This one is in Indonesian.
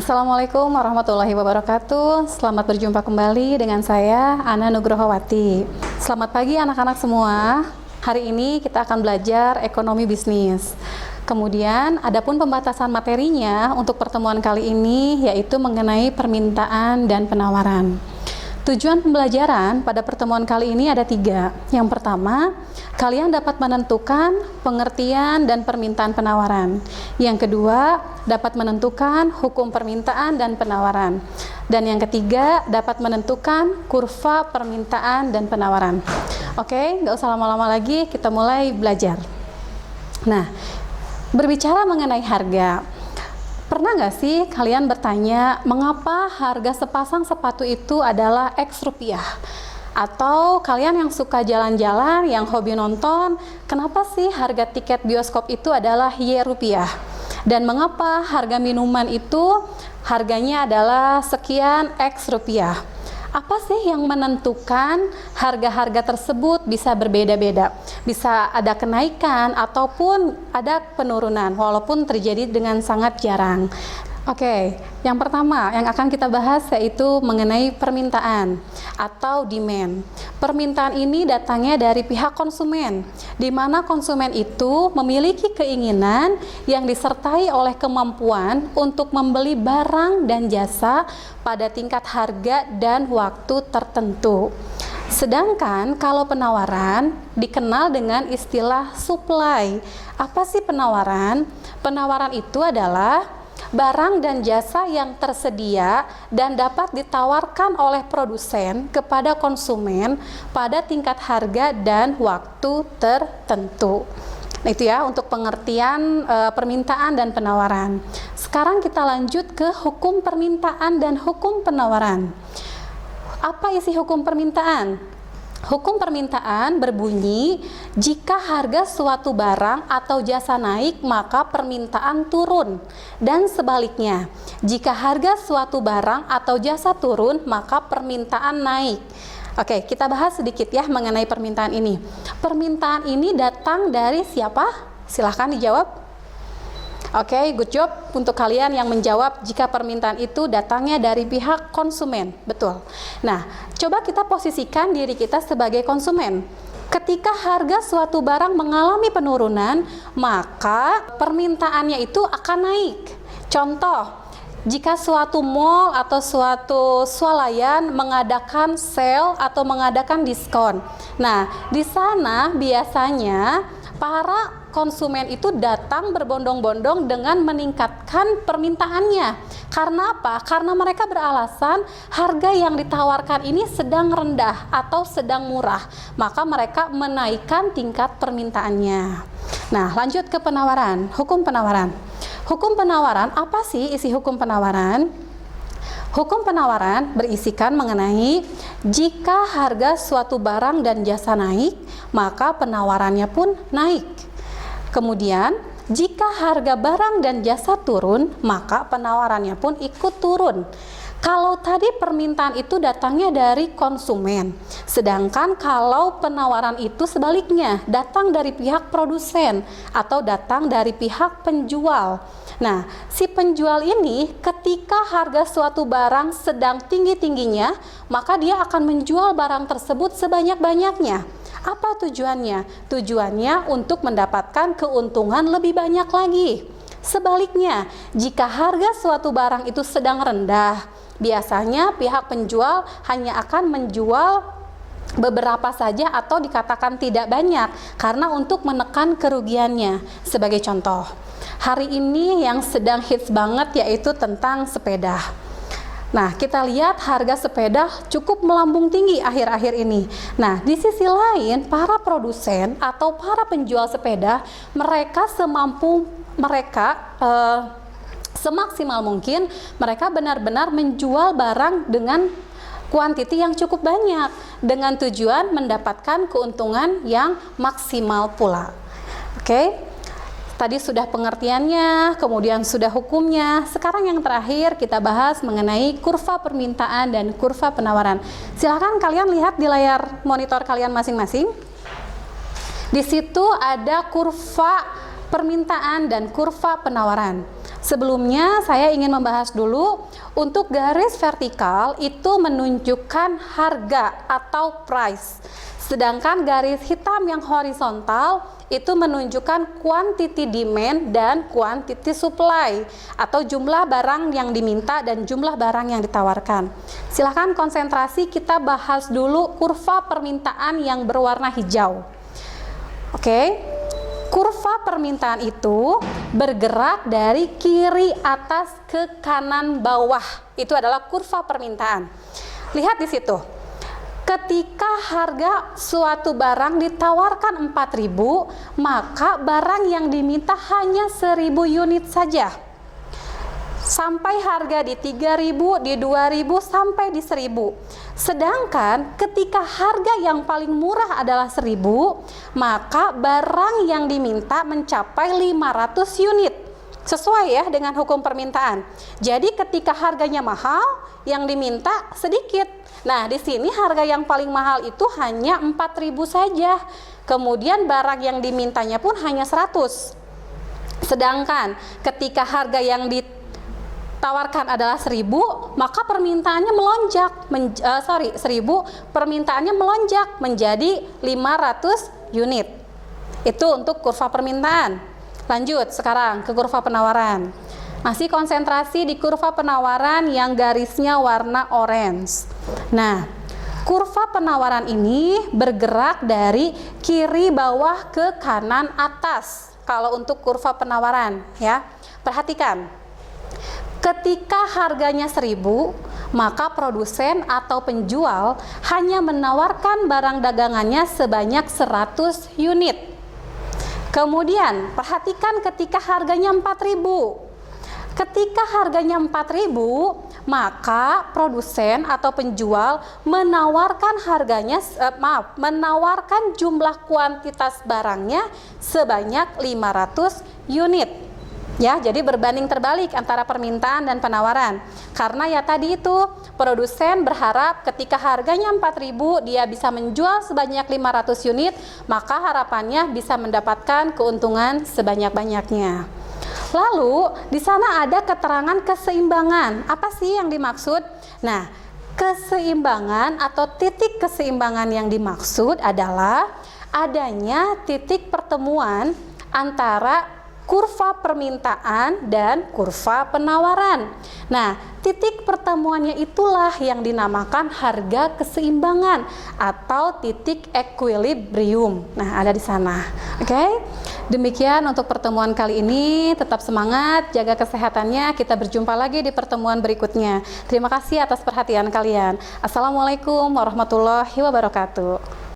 Assalamualaikum warahmatullahi wabarakatuh. Selamat berjumpa kembali dengan saya, Ana Nugrohowati. Selamat pagi anak-anak semua. Hari ini kita akan belajar ekonomi bisnis. Kemudian, adapun pembatasan materinya untuk pertemuan kali ini yaitu mengenai permintaan dan penawaran. Tujuan pembelajaran pada pertemuan kali ini ada 3. Yang pertama, kalian dapat menentukan pengertian dan permintaan penawaran. Yang kedua, dapat menentukan hukum permintaan dan penawaran. Dan yang ketiga, dapat menentukan kurva permintaan dan penawaran. Oke, nggak usah lama-lama lagi, kita mulai belajar. Nah, berbicara mengenai harga. Pernah nggak sih kalian bertanya, mengapa harga sepasang sepatu itu adalah X rupiah? Atau kalian yang suka jalan-jalan, yang hobi nonton, kenapa sih harga tiket bioskop itu adalah Y rupiah? Dan mengapa harga minuman itu harganya adalah sekian X rupiah? Apa sih yang menentukan harga-harga tersebut bisa berbeda-beda? Bisa ada kenaikan ataupun ada penurunan, walaupun terjadi dengan sangat jarang. Oke, yang pertama yang akan kita bahas yaitu mengenai permintaan atau demand. Permintaan ini datangnya dari pihak konsumen, di mana konsumen itu memiliki keinginan yang disertai oleh kemampuan untuk membeli barang dan jasa pada tingkat harga dan waktu tertentu. Sedangkan kalau penawaran dikenal dengan istilah supply. Apa sih penawaran? Penawaran itu adalah barang dan jasa yang tersedia dan dapat ditawarkan oleh produsen kepada konsumen pada tingkat harga dan waktu tertentu. Itu ya untuk pengertian permintaan dan penawaran. Sekarang kita lanjut ke hukum permintaan dan hukum penawaran. Apa isi hukum permintaan? Hukum permintaan berbunyi, jika harga suatu barang atau jasa naik, maka permintaan turun. Dan sebaliknya, jika harga suatu barang atau jasa turun, maka permintaan naik. Oke, kita bahas sedikit ya mengenai permintaan ini. Permintaan ini datang dari siapa? Silahkan dijawab. Oke, good job untuk kalian yang menjawab jika permintaan itu datangnya dari pihak konsumen. Betul. Nah, coba kita posisikan diri kita sebagai konsumen. Ketika harga suatu barang mengalami penurunan, maka permintaannya itu akan naik. Contoh, jika suatu mall atau suatu swalayan mengadakan sale atau mengadakan diskon. Nah, di sana biasanya para konsumen itu datang berbondong-bondong dengan meningkatkan permintaannya. Karena apa? Karena mereka beralasan harga yang ditawarkan ini sedang rendah atau sedang murah. Maka mereka menaikkan tingkat permintaannya. Nah, lanjut ke penawaran. Hukum penawaran. Hukum penawaran, apa sih isi hukum penawaran? Hukum penawaran berisikan mengenai jika harga suatu barang dan jasa naik, maka penawarannya pun naik. Kemudian, jika harga barang dan jasa turun, maka penawarannya pun ikut turun. Kalau tadi permintaan itu datangnya dari konsumen, sedangkan kalau penawaran itu sebaliknya, datang dari pihak produsen atau datang dari pihak penjual. Nah, si penjual ini ketika harga suatu barang sedang tinggi-tingginya, maka dia akan menjual barang tersebut sebanyak-banyaknya. Apa tujuannya? Tujuannya untuk mendapatkan keuntungan lebih banyak lagi. Sebaliknya, jika harga suatu barang itu sedang rendah, biasanya pihak penjual hanya akan menjual beberapa saja atau dikatakan tidak banyak karena untuk menekan kerugiannya. Sebagai contoh, hari ini yang sedang hits banget yaitu tentang sepeda. Nah, kita lihat harga sepeda cukup melambung tinggi akhir-akhir ini. Nah, di sisi lain, para produsen atau para penjual sepeda, mereka semaksimal mungkin, mereka benar-benar menjual barang dengan kuantiti yang cukup banyak, dengan tujuan mendapatkan keuntungan yang maksimal pula. Oke? Tadi sudah pengertiannya, kemudian sudah hukumnya. Sekarang yang terakhir kita bahas mengenai kurva permintaan dan kurva penawaran. Silakan kalian lihat di layar monitor kalian masing-masing. Di situ ada kurva permintaan dan kurva penawaran. Sebelumnya saya ingin membahas dulu untuk garis vertikal itu menunjukkan harga atau price. Sedangkan garis hitam yang horizontal itu menunjukkan quantity demand dan quantity supply atau jumlah barang yang diminta dan jumlah barang yang ditawarkan. Silahkan konsentrasi, kita bahas dulu kurva permintaan yang berwarna hijau. Oke, kurva permintaan itu bergerak dari kiri atas ke kanan bawah. Itu adalah kurva permintaan. Lihat di situ. Ketika harga suatu barang ditawarkan 4.000, maka barang yang diminta hanya 1.000 unit saja. Sampai harga di 3.000, di 2.000, sampai di 1.000. Sedangkan ketika harga yang paling murah adalah 1.000, maka barang yang diminta mencapai 500 unit. Sesuai ya dengan hukum permintaan. Jadi ketika harganya mahal, yang diminta sedikit. Nah, di sini harga yang paling mahal itu hanya 4.000 saja. Kemudian barang yang dimintanya pun hanya 100. Sedangkan ketika harga yang ditawarkan adalah 1.000, maka permintaannya melonjak. 1.000, permintaannya melonjak menjadi 500 unit. Itu untuk kurva permintaan. Lanjut sekarang ke kurva penawaran. Masih konsentrasi di kurva penawaran yang garisnya warna orange. Nah, kurva penawaran ini bergerak dari kiri bawah ke kanan atas. Kalau untuk kurva penawaran ya. Perhatikan. Ketika harganya 1.000, maka produsen atau penjual hanya menawarkan barang dagangannya sebanyak 100 unit. Kemudian, perhatikan ketika harganya 4.000. Ketika harganya 4.000, maka produsen atau penjual menawarkan menawarkan jumlah kuantitas barangnya sebanyak 500 unit. Ya, jadi berbanding terbalik antara permintaan dan penawaran. Karena ya tadi itu, produsen berharap ketika harganya 4.000 dia bisa menjual sebanyak 500 unit, maka harapannya bisa mendapatkan keuntungan sebanyak-banyaknya. Lalu, di sana ada keterangan keseimbangan. Apa sih yang dimaksud? Nah, keseimbangan atau titik keseimbangan yang dimaksud adalah adanya titik pertemuan antara kurva permintaan dan kurva penawaran. Nah, titik pertemuannya itulah yang dinamakan harga keseimbangan atau titik equilibrium. Nah, ada di sana. Oke? Demikian untuk pertemuan kali ini. Tetap semangat, jaga kesehatannya. Kita berjumpa lagi di pertemuan berikutnya. Terima kasih atas perhatian kalian. Assalamualaikum warahmatullahi wabarakatuh.